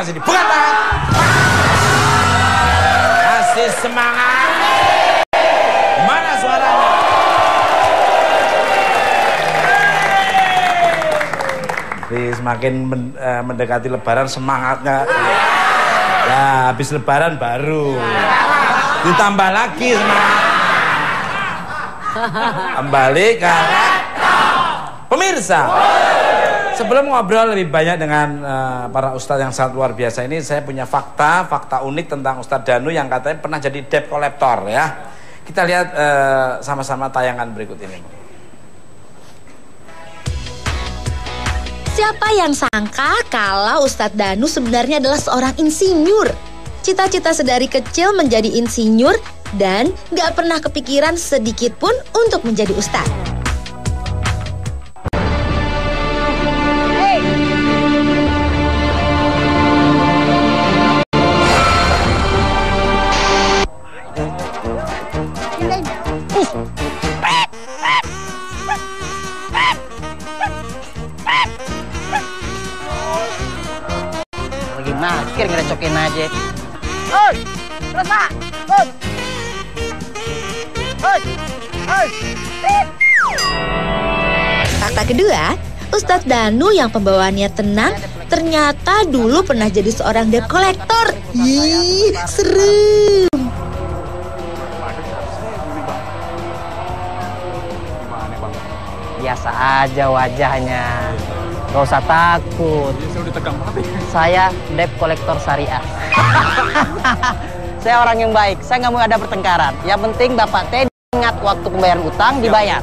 sana sini. Bukan tangan. Kasih semangat. Mana suaranya? Semakin mendekati lebaran semangatnya. Ya, habis lebaran baru ditambah lagi semangat. Kembali ke pemirsa. Sebelum ngobrol lebih banyak dengan para ustadz yang sangat luar biasa ini, saya punya fakta unik tentang Ustadz Danu yang katanya pernah jadi debt collector ya. Kita lihat sama-sama tayangan berikut ini. Siapa yang sangka kalau Ustadz Danu sebenarnya adalah seorang insinyur? Cita-cita sedari kecil menjadi insinyur dan gak pernah kepikiran sedikit pun untuk menjadi ustadz. Akhir ngerecokin aja. Oi, terus Pak. Oi. Oi. Oi. Fakta kedua, Ustadz Danu yang pembawaannya tenang ternyata dulu pernah jadi seorang debt collector. Ih, serem. Biasa aja wajahnya. Gak usah takut. Saya debt collector syariah. Saya orang yang baik. Saya nggak mau ada pertengkaran. Yang penting Bapak Teh ingat waktu pembayaran utang dibayar.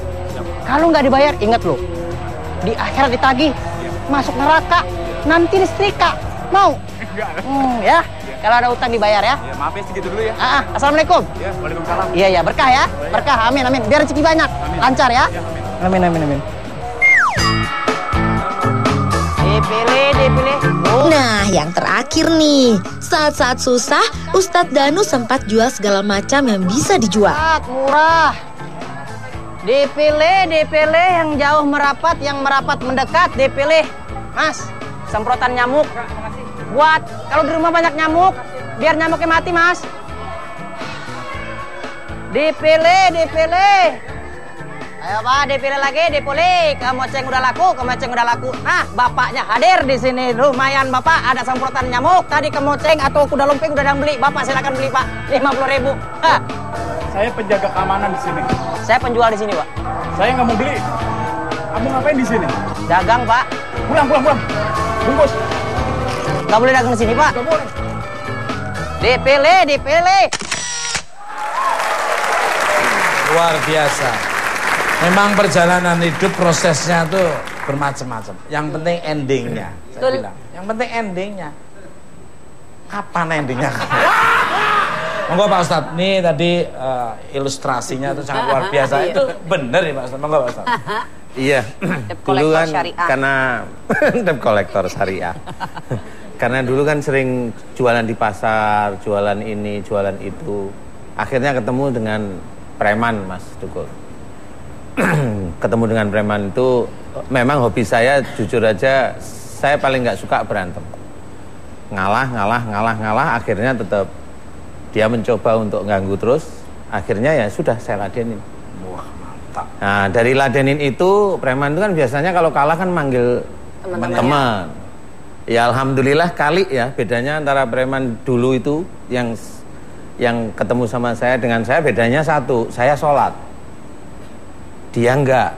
Kalau nggak dibayar, ingat loh. Di akhirat ditagih, masuk neraka, nanti disetrika. Mau? Ya. Kalau ada utang dibayar ya. Ya, maaf ya segitu dulu ya. Assalamualaikum. Ya, waalaikumsalam. Iya, berkah ya. Berkah, amin, amin. Biar rezeki banyak. Amin. Lancar ya. Ya, amin. Amin. Dipilih. Nah, yang terakhir nih, saat-saat susah, Ustadz Danu sempat jual segala macam yang bisa dijual. Murah. Dipilih yang jauh merapat, yang merapat mendekat, dipilih. Mas, semprotan nyamuk. Buat kalau di rumah banyak nyamuk, biar nyamuknya mati, Mas. Dipilih. Ayo Pak, dipilih lagi, dipulih. Kemoceng udah laku. Nah, bapaknya hadir di sini. Lumayan Bapak, ada semprotan nyamuk. Tadi kemoceng atau kuda lumping udah ada yang beli. Bapak silakan beli Pak, 50.000. Saya penjaga keamanan di sini. Saya penjual di sini Pak. Saya nggak mau beli. Kamu ngapain di sini? Dagang Pak. Pulang. Bungkus. Nggak boleh dagang di sini Pak. Nggak boleh. Dipilih. Luar biasa. Memang perjalanan hidup prosesnya tuh bermacam-macam. Yang penting endingnya. Saya bilang. Yang penting endingnya. Kapan endingnya? Monggo Pak Ustadz. Ini tadi ilustrasinya tuh sangat luar biasa. Itu bener ya Pak Ustadz. Monggo Pak Ustadz. Iya. Dulu kan karena debt collector syariah. Karena dulu kan sering jualan di pasar, jualan ini, jualan itu. Akhirnya ketemu dengan preman, Mas Tukul. Ketemu dengan preman itu memang hobi saya, jujur aja saya paling nggak suka berantem. Ngalah, akhirnya tetap dia mencoba untuk ganggu terus, akhirnya ya sudah saya ladenin. Wah, mantap. Nah, dari ladenin itu, preman itu kan biasanya kalau kalah kan manggil teman. Ya alhamdulillah kali ya, bedanya antara preman dulu itu yang ketemu sama saya dengan saya bedanya satu, saya sholat. Dia enggak.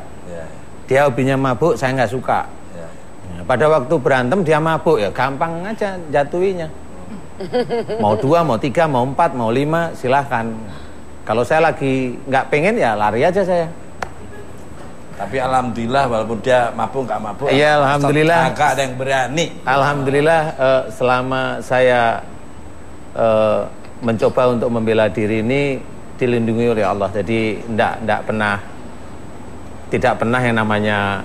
Dia hobinya mabuk, saya enggak suka. Pada waktu berantem dia mabuk, ya gampang aja jatuhinya. Mau 2, mau 3, mau 4, mau 5, silahkan. Kalau saya lagi nggak pengen ya lari aja saya. Tapi alhamdulillah walaupun dia mabuk nggak mabuk. Iya alhamdulillah. Agak ada yang berani. Alhamdulillah selama saya mencoba untuk membela diri ini dilindungi oleh Allah. Jadi tidak pernah yang namanya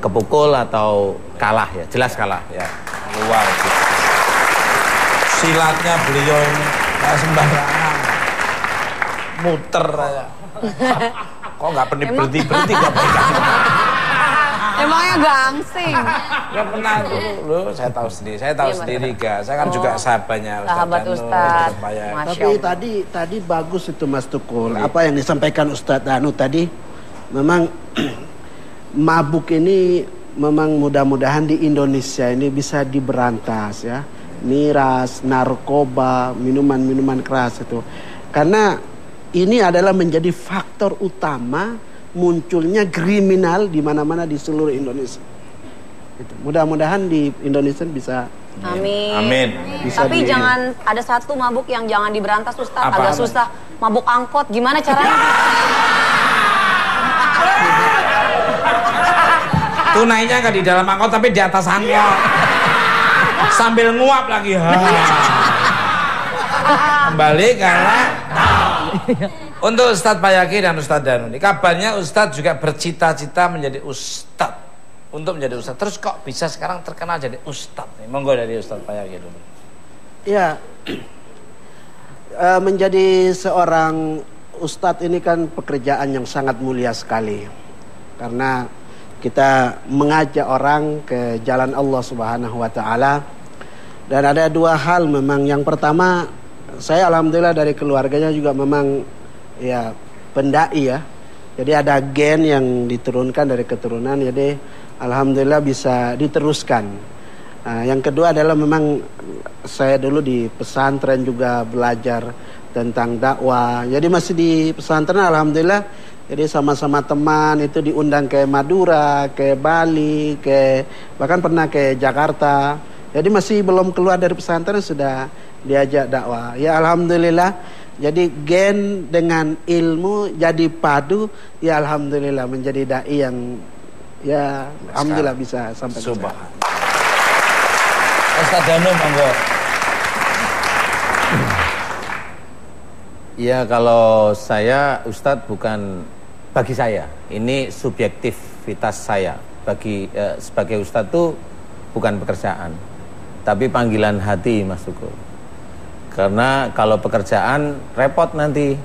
kepukul atau kalah ya, jelas kalah ya. Luar biasa. Silatnya beliau nggak sembarangan, muter aja. Kok nggak berhenti nggak pegang. Emangnya gangsing. Gak pernah dulu. Saya tahu sendiri. Saya tahu sendiri gak. Saya kan juga sahabatnya Ustaz Sahabat Danu, Ustaz. Bayaki. Masya Tapi tadi bagus itu Mas Tukul. Apa yang disampaikan Ustadz Danu tadi, memang mabuk ini memang mudah-mudahan di Indonesia ini bisa diberantas ya. Miras, narkoba, minuman-minuman keras itu. Karena ini adalah menjadi faktor utama munculnya kriminal di mana-mana di seluruh Indonesia. Itu. Mudah-mudahan di Indonesia bisa. Amin. Amin. Tapi jangan ada satu mabuk yang jangan diberantas Ustaz. Apa? Agak susah. Mabuk angkot. Gimana caranya? Tunainya nggak di dalam angkot tapi di atas angkot. Sambil nguap lagi. Kembali karena untuk Ustadz Bayaki dan Ustadz Danu ini kabarnya Ustadz juga bercita-cita menjadi Ustadz, untuk menjadi Ustadz. Terus kok bisa sekarang terkenal jadi Ustadz nih? Monggo dari Ustadz Bayaki dulu. Ya, menjadi seorang Ustadz ini kan pekerjaan yang sangat mulia sekali. Karena kita mengajak orang ke jalan Allah Subhanahu wa Ta'ala. Dan ada dua hal memang. Yang pertama, saya alhamdulillah dari keluarganya juga memang ya pendai ya. Jadi ada gen yang diturunkan dari keturunan. Jadi alhamdulillah bisa diteruskan. Nah, yang kedua adalah memang saya dulu di pesantren juga belajar tentang dakwah. Jadi masih di pesantren alhamdulillah. Jadi sama-sama teman itu diundang ke Madura, ke Bali, bahkan pernah ke Jakarta. Jadi masih belum keluar dari pesantren sudah diajak dakwah. Ya alhamdulillah. Jadi gen dengan ilmu jadi padu. Ya alhamdulillah menjadi dai yang ya alhamdulillah bisa sampai ke sana. Ustadz Danu monggo. Ya kalau saya Ustadz bukan, bagi saya ini subjektivitas saya. Sebagai Ustadz tuh bukan pekerjaan, tapi panggilan hati Mas Tukul. Karena kalau pekerjaan repot nanti.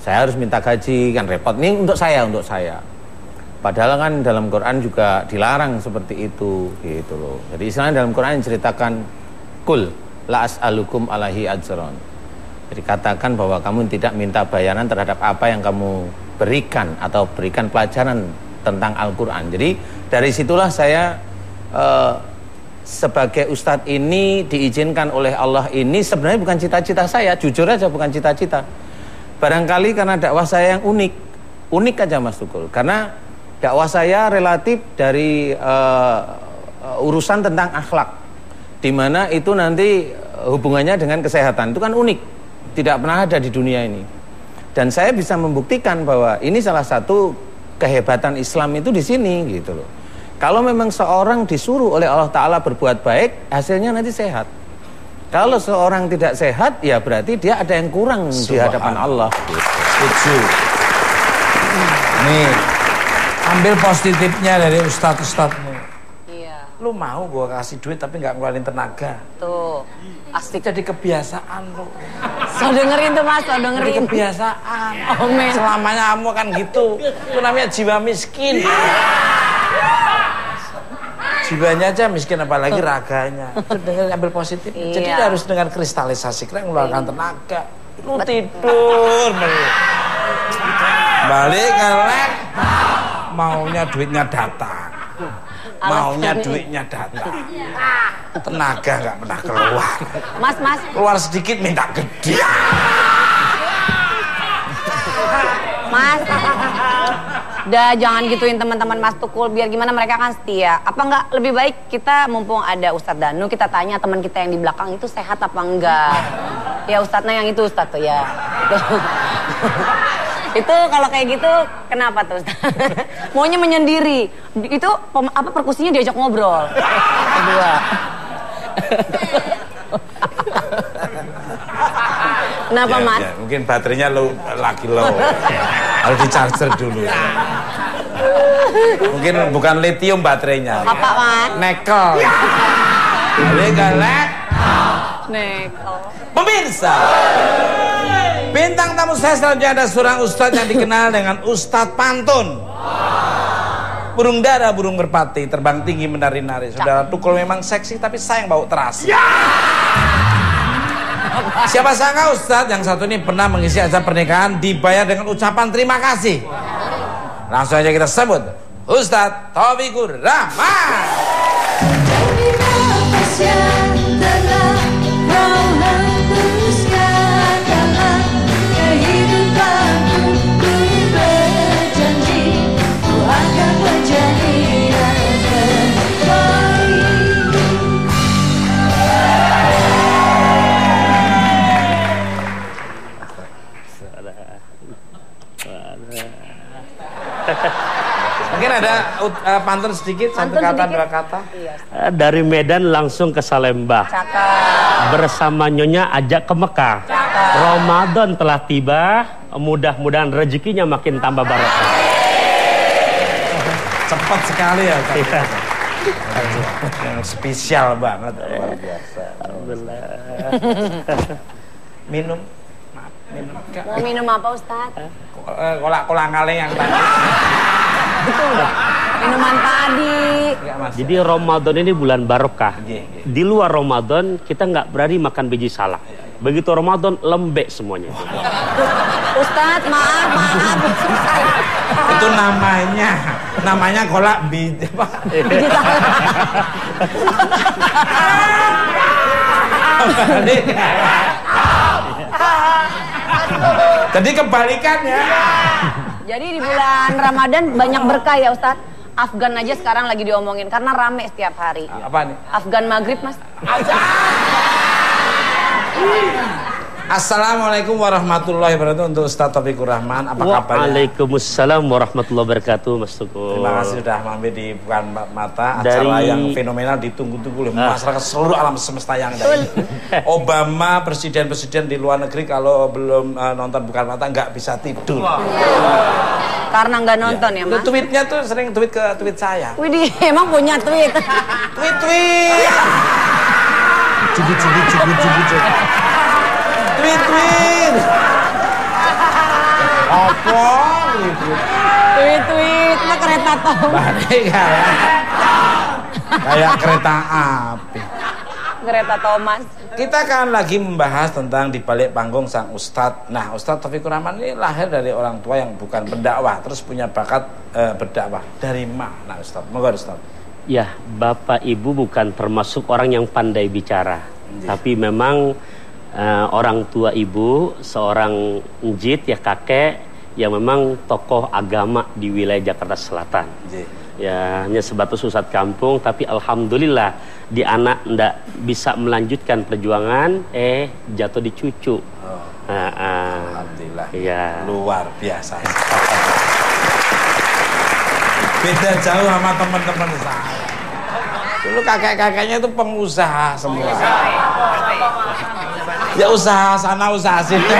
Saya harus minta gaji kan repot. Ini untuk saya. Padahal kan dalam Quran juga dilarang seperti itu gitu loh. Jadi istilahnya dalam Quran ceritakan kul la as'alukum alaihi ajron. Jadi katakan bahwa kamu tidak minta bayaran terhadap apa yang kamu berikan atau berikan pelajaran tentang Al-Quran. Jadi dari situlah saya sebagai Ustadz ini diizinkan oleh Allah ini sebenarnya bukan cita-cita saya, jujur aja bukan cita-cita. Barangkali karena dakwah saya yang unik aja Mas Tukul. Karena dakwah saya relatif dari urusan tentang akhlak, di mana itu nanti hubungannya dengan kesehatan, itu kan unik, tidak pernah ada di dunia ini. Dan saya bisa membuktikan bahwa ini salah satu kehebatan Islam itu di sini gitu loh. Kalau memang seorang disuruh oleh Allah Ta'ala berbuat baik, hasilnya nanti sehat. Kalau seorang tidak sehat, ya berarti dia ada yang kurang di hadapan Allah. Setuju. Nih, ambil positifnya dari ustadz-ustadzmu. Iya. Lu mau gua kasih duit tapi nggak ngeluarin tenaga. Tuh. Asik. Jadi kebiasaan lu. So dengerin tuh Mas, so dengerin. Jadi kebiasaan. Oh, men. Selamanya kamu kan gitu. Itu namanya jiwa miskin. Jiwanya aja miskin apalagi raganya. Itu dengan ambil positif. Iya. Jadi harus dengan kristalisasi kira mengeluarkan tenaga. Lu tidur balik ngelek. Maunya duitnya datang. Maunya duitnya datang. Tenaga nggak pernah keluar. Mas. Keluar sedikit minta gede. Mas. Udah jangan gituin teman-teman Mas Tukul, biar gimana mereka kan setia. Apa enggak lebih baik kita mumpung ada Ustadz Danu, kita tanya teman kita yang di belakang itu sehat apa enggak? Ya Ustadznya yang itu Ustadz tuh ya. Itu kalau kayak gitu kenapa tuh Ustadz? Maunya menyendiri. Itu perkusinya diajak ngobrol. Kedua. Kenapa Ya, Mas? ya, mungkin baterainya lagi low. Harus di charger dulu. Mungkin bukan lithium baterainya. Apa Mas? Nekel. Galek. Nekel. Pemirsa, bintang tamu saya selanjutnya ada seorang ustadz yang dikenal dengan Ustadz Pantun. burung dara, burung merpati, terbang tinggi menari-nari. Saudara Tukul memang seksi tapi sayang bau terasi. Siapa sangka Ustadz yang satu ini pernah mengisi acara pernikahan dibayar dengan ucapan terima kasih. Langsung aja kita sebut Ustadz Taufikur Rahman. Mungkin ada pantun sedikit, satu kata, dua kata. Dari Medan langsung ke Salemba. Cakep. Bersama Nyonya ajak ke Mekah. Cakep. Ramadan telah tiba, mudah-mudahan rezekinya makin tambah barokah. Cepat sekali ya. Yang spesial banget, luar biasa. Alhamdulillah. Minum, maaf, minum. Mau minum apa Ustadz? Kolang-kaling yang tadi. Betul dong. Minuman tadi. Jadi Ramadan ini bulan barokah. Iya. Di luar Ramadan kita nggak berani makan biji salak. Begitu Ramadan lembek semuanya. Ustadz, maaf. Itu namanya kolak biji. Biji salak. Jadi kebalikannya. Jadi di bulan Ramadan banyak berkah ya Ustadz. Afgan aja sekarang lagi diomongin karena rame setiap hari. Apa nih? Afgan maghrib Mas. Assalamualaikum warahmatullahi wabarakatuh untuk Ustadz Taufikur Rahman. Apa kabarnya? Waalaikumsalam warahmatullahi wabarakatuh Mas Tukul. Terima kasih sudah mampir di Bukan Mata, acara yang fenomenal ditunggu-tunggu oleh masyarakat seluruh alam semesta yang ada. Obama, presiden-presiden di luar negeri kalau belum nonton Bukan Mata nggak bisa tidur. Karena nggak nonton ya Mas. Tweetnya tuh sering tweet ke tweet saya. Widih, emang punya tweet. Tweet. Tweet. Apa? Tweet, mah kereta Thomas. Kayak kereta api. Kereta Thomas. Kita akan lagi membahas tentang di balik panggung sang Ustadz. Nah, Ustadz Taufikur Rahman ini lahir dari orang tua yang bukan pendakwah, terus punya bakat berdakwah. Dari mana Ustadz? Moga Ustadz. Ya, Bapak Ibu bukan termasuk orang yang pandai bicara. Tapi memang orang tua ibu, seorang njit ya kakek yang memang tokoh agama di wilayah Jakarta Selatan. Ya, hanya sebatas ustadz kampung, tapi alhamdulillah di anak ndak bisa melanjutkan perjuangan, jatuh di cucu. Alhamdulillah. Ya. Luar biasa. Beda jauh sama teman-teman saya. Dulu kakek-kakeknya itu pengusaha semua. Ya usaha sana usaha sini.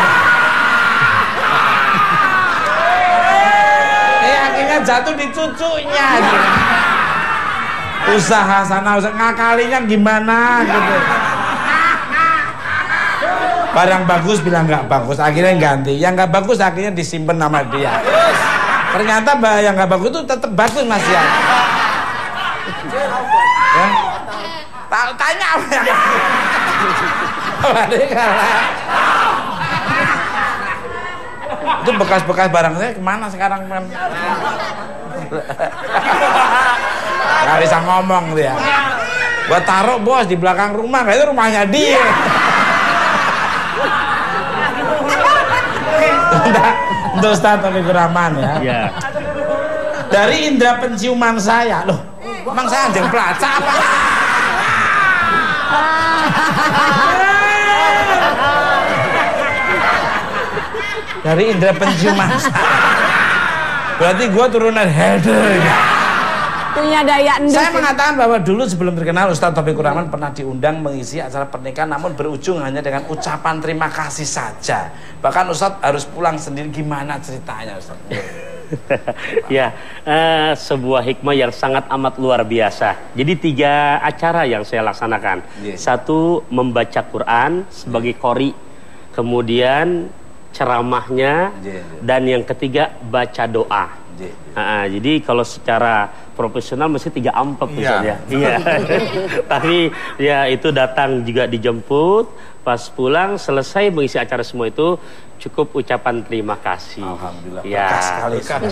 Akhirnya jatuh di cucunya gitu. Usaha sana usaha ngakalinya gimana gitu. Barang bagus bilang nggak bagus, akhirnya ganti. Yang nggak bagus akhirnya disimpan nama dia. Ternyata yang nggak bagus itu tetap bagus Mas ya. Tanya apa ya? Itu bekas-bekas barang saya kemana sekarang? Gak bisa ngomong dia. Gua taruh bos di belakang rumah, itu rumahnya dia. Untuk Ustadz Taufikur Rahman ya. Dari indera penciuman saya, loh, emang saya anjing pelacak apa? Dari indera penciuman saya. Berarti gue turunan header ya. Punya daya endus. Saya mengatakan bahwa dulu sebelum terkenal Ustadz Taufikur Rahman pernah diundang mengisi acara pernikahan, namun berujung hanya dengan ucapan terima kasih saja. Bahkan Ustadz harus pulang sendiri. Gimana ceritanya Ustadz? Ya, sebuah hikmah yang sangat amat luar biasa. Jadi 3 acara yang saya laksanakan. Satu, membaca Quran sebagai qori. Kemudian ceramahnya, dan yang ketiga baca doa. Jadi kalau secara profesional mesti 3 amplop misalnya. Iya. Tapi ya itu datang juga dijemput, pas pulang selesai mengisi acara semua itu cukup ucapan terima kasih. Alhamdulillah. Ya. Berkah sekali.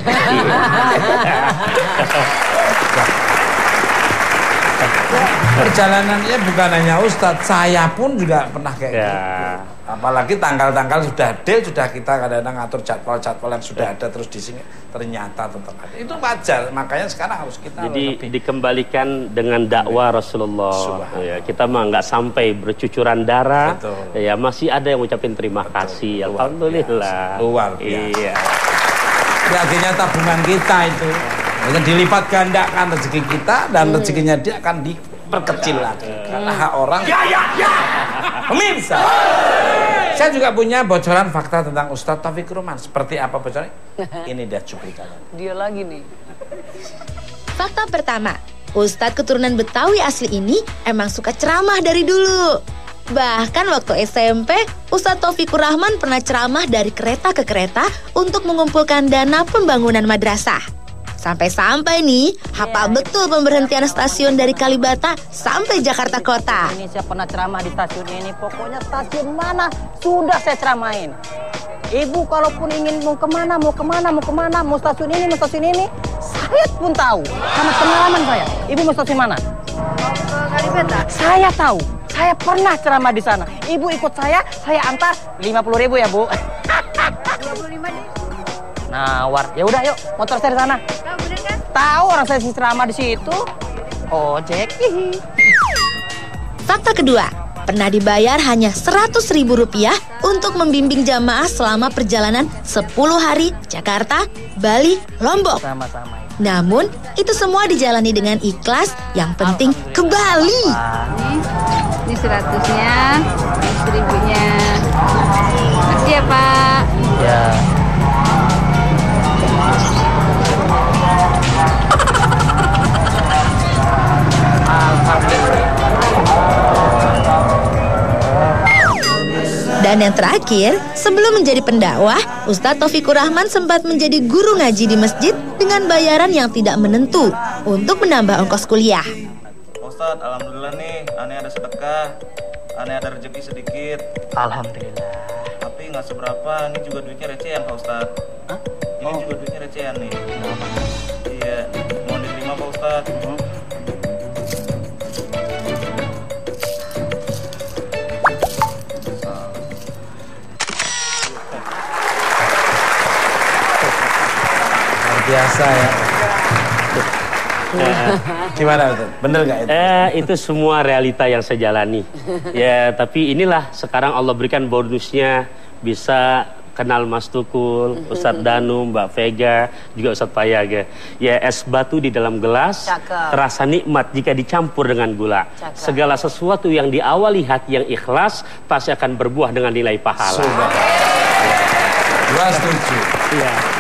Perjalanannya bukan hanya Ustadz, saya pun juga pernah kayak gitu. Apalagi tanggal-tanggal sudah deal, sudah kita kadang-kadang ngatur jadwal-jadwal yang sudah ada terus di sini ternyata tetap ada. Itu wajar, makanya sekarang harus kita jadi dikembalikan dengan dakwah Rasulullah. Ya, kita mah nggak sampai bercucuran darah. Ya masih ada yang ucapin terima kasih. Alhamdulillah. Luar biasa. Iya. Ya, akhirnya tabungan kita itu dilipat gandakan rezeki kita dan rezekinya dia akan diperkecil lagi. Karena hak orang. Pemirsa, saya juga punya bocoran fakta tentang Ustadz Taufikur Rahman. Seperti apa bocorannya? Ini dia cuplikannya. Dia lagi nih. Fakta pertama, Ustadz keturunan Betawi asli ini emang suka ceramah dari dulu. Bahkan waktu SMP, Ustadz Taufikur Rahman pernah ceramah dari kereta ke kereta untuk mengumpulkan dana pembangunan madrasah. Sampai-sampai nih, hafal betul pemberhentian stasiun dari Kalibata sampai Jakarta Kota. Ini saya pernah ceramah di stasiun ini, pokoknya stasiun mana sudah saya ceramain. Ibu kalaupun ingin mau kemana, mau stasiun ini, saya pun tahu. Karena pengalaman saya, ibu mau stasiun mana? Mau ke Kalibata? Saya tahu, saya pernah ceramah di sana. Ibu ikut saya antar 50.000 ya Bu. 25 nih. Nawar, ya udah yuk, motor saya di sana. Tahu bener kan? Tahu orang saya ceramah di situ. Ojek. Fakta kedua, pernah dibayar hanya Rp100.000 untuk membimbing jamaah selama perjalanan 10 hari Jakarta, Bali, Lombok. Sama-sama. Namun, itu semua dijalani dengan ikhlas, yang penting ke Bali. Ini 100-nya, ini 1.000-nya. Makasih ya Pak. Ya. Dan yang terakhir, sebelum menjadi pendakwah, Ustadz Taufikur Rahman sempat menjadi guru ngaji di masjid dengan bayaran yang tidak menentu untuk menambah ongkos kuliah. Ustadz, alhamdulillah nih, aneh ada sedekah, aneh ada rezeki sedikit. Alhamdulillah. Tapi nggak seberapa, ini juga duitnya recehan Pak Ustadz. Hah? Ini juga duitnya recehan nih. Iya, mohon diterima Pak Ustadz. Biasa ya. Gimana betul? Bener gak itu? Itu semua realita yang saya jalani. Ya, tapi inilah sekarang Allah berikan bonusnya bisa kenal Mas Tukul, Ustadz Danu, Mbak Vega, juga Ustadz Payaga. Ya, es batu di dalam gelas terasa nikmat jika dicampur dengan gula. Segala sesuatu yang diawali hati yang ikhlas pasti akan berbuah dengan nilai pahala. Gua setuju. Iya.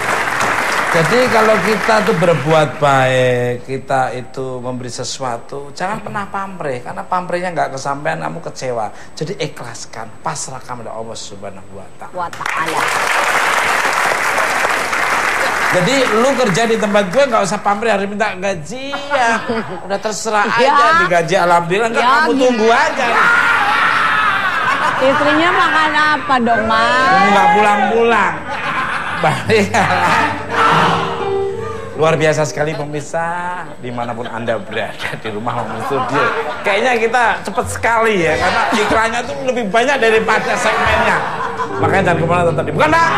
Jadi kalau kita tuh berbuat baik, kita itu memberi sesuatu, jangan pernah pamrih, karena pamrihnya nggak kesampaian, kamu kecewa. Jadi ikhlaskan, pasrahkan pada Allah Subhanahu wa Ta'ala. Jadi lu kerja di tempat gue nggak usah pamrih harus minta gaji ya, udah terserah aja digaji alhamdulillah, nggak kamu tunggu aja. Istrinya makan apa dong, Mas? Nggak pulang-pulang. Baik. Luar biasa sekali pemirsa, dimanapun Anda berada, di rumah maupun studio. Kayaknya kita cepet sekali ya, karena iklannya tuh lebih banyak daripada segmennya. Makanya jangan kemana-mana, tetap di Bukan Mak.